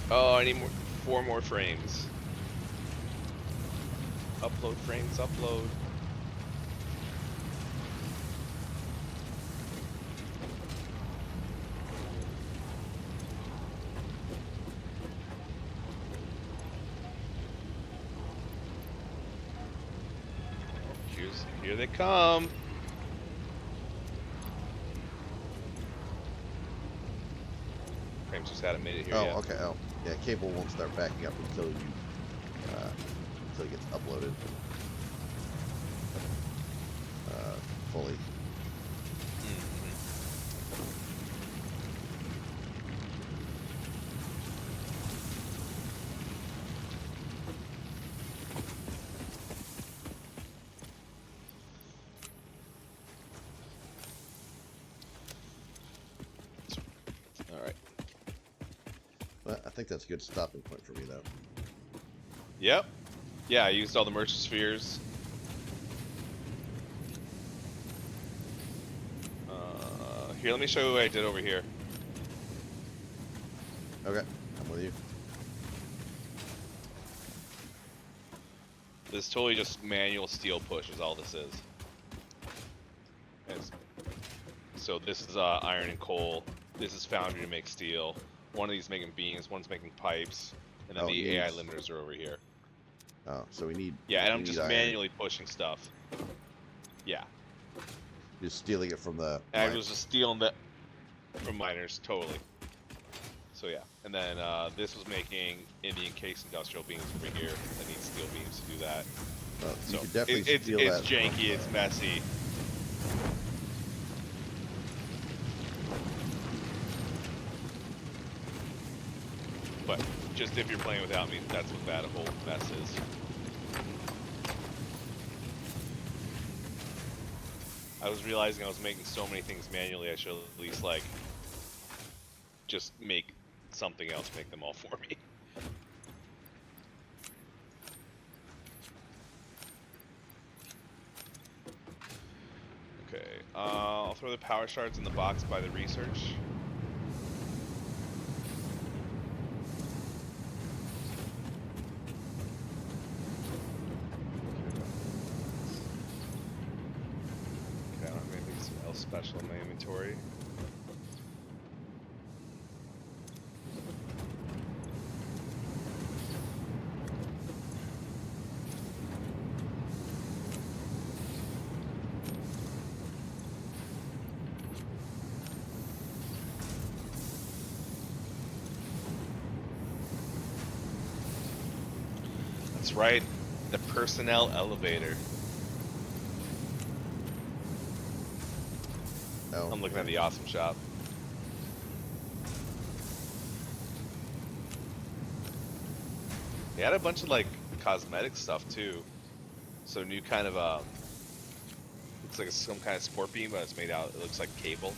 Oh, I need 4 more frames. Upload frames, upload. Here they come. Frames just hadn't made it here yet. Oh, okay. Oh, yeah. Cable won't start backing up until it gets uploaded fully. All right. But I think that's a good stopping point for me, though. Yep. Yeah, I used all the merchant spheres. Here, let me show you what I did over here. Okay, I'm with you. This is totally just manual steel push is all this is. So this is iron and coal. This is foundry to make steel. One of these making beams, one's making pipes, and then the AI limiters are over here. Oh, so we need. Yeah, and I'm just iron. manually pushing stuff. Yeah. Just stealing it from the. And I was just stealing that from miners, totally. So yeah, and then this was making Indian case industrial beams over here. I need steel beams to do that. You So could definitely it's steal that. janky, it's messy. But just if you're playing without me, that's what that whole mess is. I was realizing I was making so many things manually, I should at least like just make something else make them all for me. Okay, I'll throw the power shards in the box by the research. Okay, I don't have anything else special in my inventory. That's right, the personnel elevator. Oh, I'm looking at the awesome shop. They had a bunch of like cosmetic stuff too. So new kind of looks like some kind of sport beam, but it's made out. It looks like cable.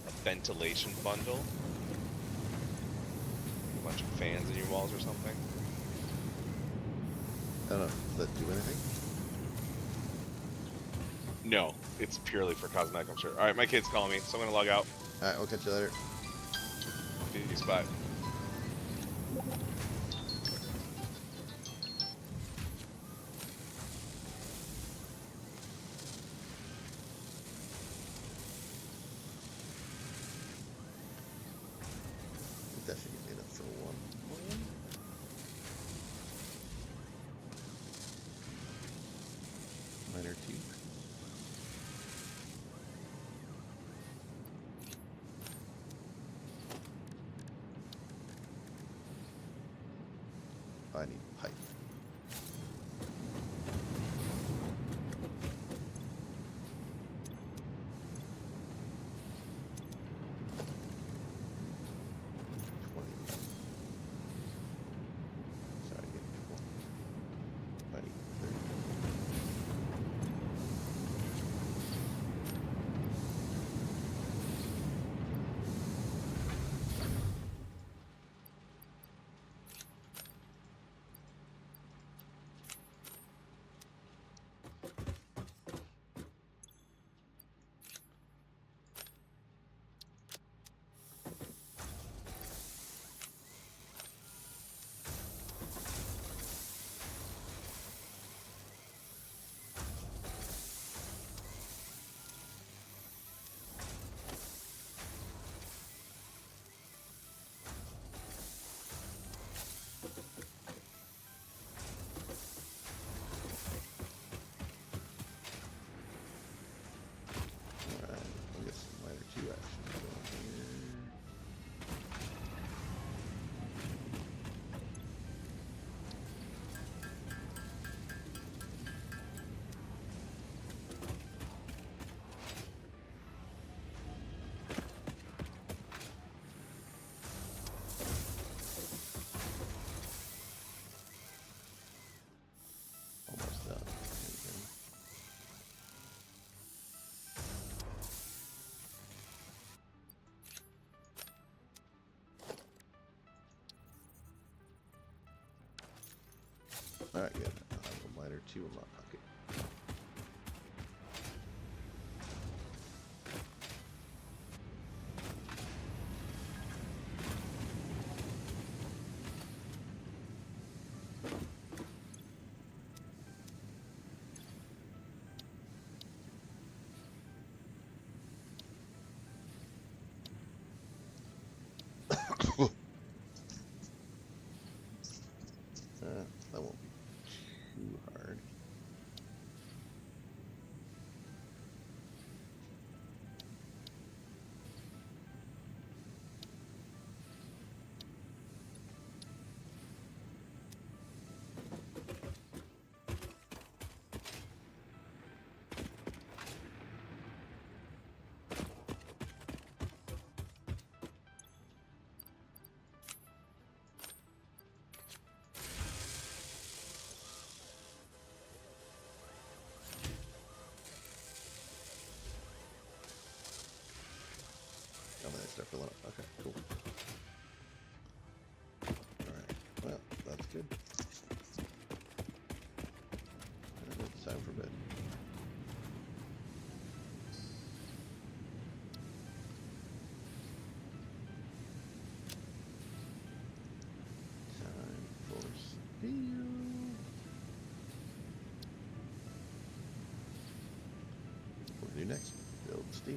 A ventilation bundle. A bunch of fans in your walls or something. I don't know. Does that do anything? No, it's purely for cosmetic, I'm sure. All right, my kid's calling me, so I'm gonna log out. All right, we'll catch you later. Peace, bye. I think that should get enough for one. Minor two. I need pipe. Alright, good. I'll have a miner 2 in my pocket. That won't be too hard. Oh, then they start filling up. Okay, cool. Alright, well, that's good. And it's time for bed. Time for steel. What do we do next? Build steel.